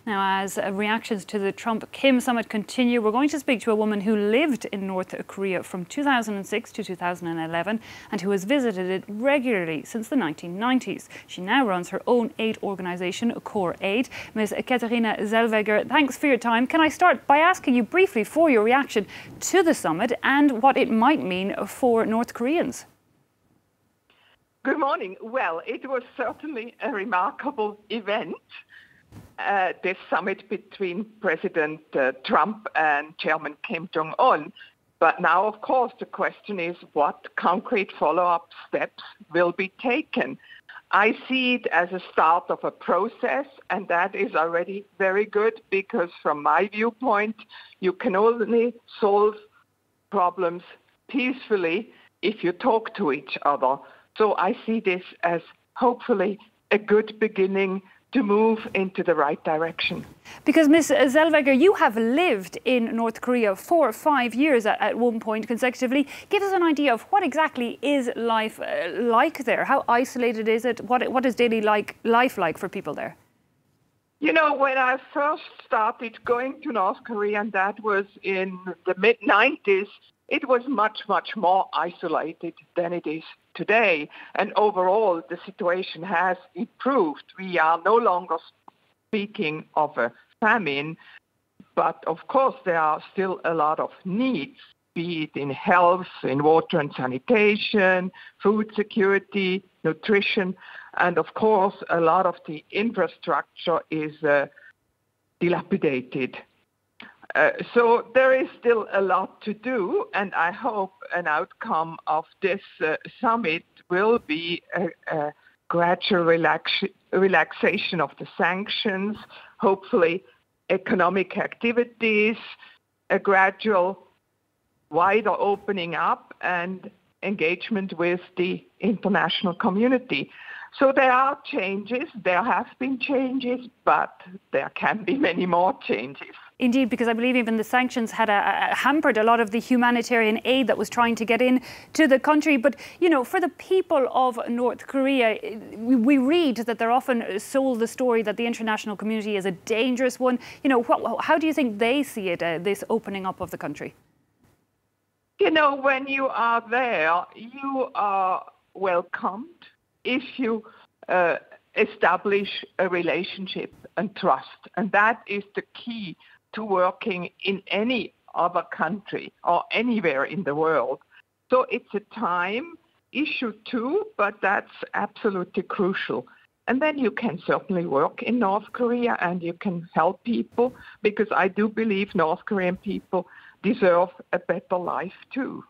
Now, as reactions to the Trump-Kim summit continue, we're going to speak to a woman who lived in North Korea from 2006 to 2011 and who has visited it regularly since the 1990s. She now runs her own aid organisation, Core Aid. Ms. Katharina Zellweger, thanks for your time. Can I start by asking you briefly for your reaction to the summit and what it might mean for North Koreans? Good morning. Well, it was certainly a remarkable event, this summit between President Trump and Chairman Kim Jong-un. But now, of course, the question is what concrete follow-up steps will be taken. I see it as a start of a process, and that is already very good because from my viewpoint, you can only solve problems peacefully if you talk to each other. So I see this as hopefully a good beginning to move into the right direction. Because Ms. Zellweger, you have lived in North Korea for 5 years at one point consecutively. Give us an idea of what exactly is life like there? How isolated is it? What is daily life like for people there? You know, when I first started going to North Korea, and that was in the mid-90s, it was much, much more isolated than it is today. And overall, the situation has improved. We are no longer speaking of a famine, but of course there are still a lot of needs, be it in health, in water and sanitation, food security, nutrition, and of course a lot of the infrastructure is dilapidated. So there is still a lot to do, and I hope an outcome of this summit will be a gradual relaxation of the sanctions, hopefully economic activities, a gradual wider opening up and engagement with the international community. So there are changes, there have been changes, but there can be many more changes. Indeed, because I believe even the sanctions had hampered a lot of the humanitarian aid that was trying to get in to the country. But, you know, for the people of North Korea, we read that they're often sold the story that the international community is a dangerous one. You know, how do you think they see it, this opening up of the country? You know, when you are there, you are welcomed if you establish a relationship and trust. And that is the key to working in any other country or anywhere in the world. So it's a time issue too, but that's absolutely crucial. And then you can certainly work in North Korea and you can help people, because I do believe North Korean people deserve a better life too.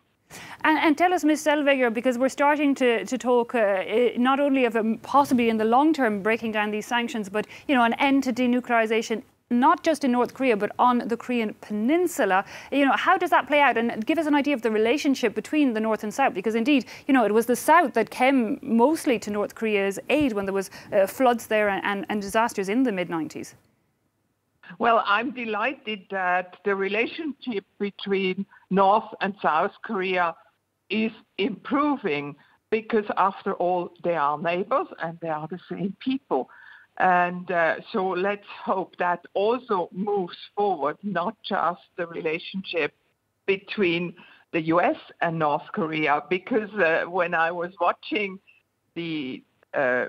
And tell us, Ms. Zellweger, because we're starting to talk not only of possibly in the long term breaking down these sanctions, but, you know, an end to denuclearization, not just in North Korea, but on the Korean peninsula. You know, how does that play out? And give us an idea of the relationship between the North and South, because indeed, you know, it was the South that came mostly to North Korea's aid when there was floods there and disasters in the mid-90s. Well, I'm delighted that the relationship between North and South Korea is improving, because after all, they are neighbors and they are the same people. And so let's hope that also moves forward, not just the relationship between the US and North Korea, because when I was watching the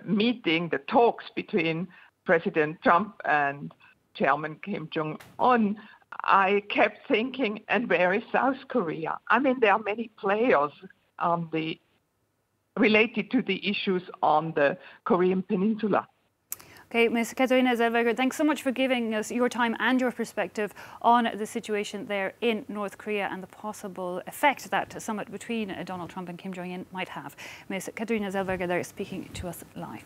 meeting, the talks between President Trump and Chairman Kim Jong-un, I kept thinking, and where is South Korea? I mean, there are many players related to the issues on the Korean peninsula. Okay, Ms. Katharina Zellweger, thanks so much for giving us your time and your perspective on the situation there in North Korea and the possible effect that summit between Donald Trump and Kim Jong-un might have. Ms. Katharina Zellweger there speaking to us live.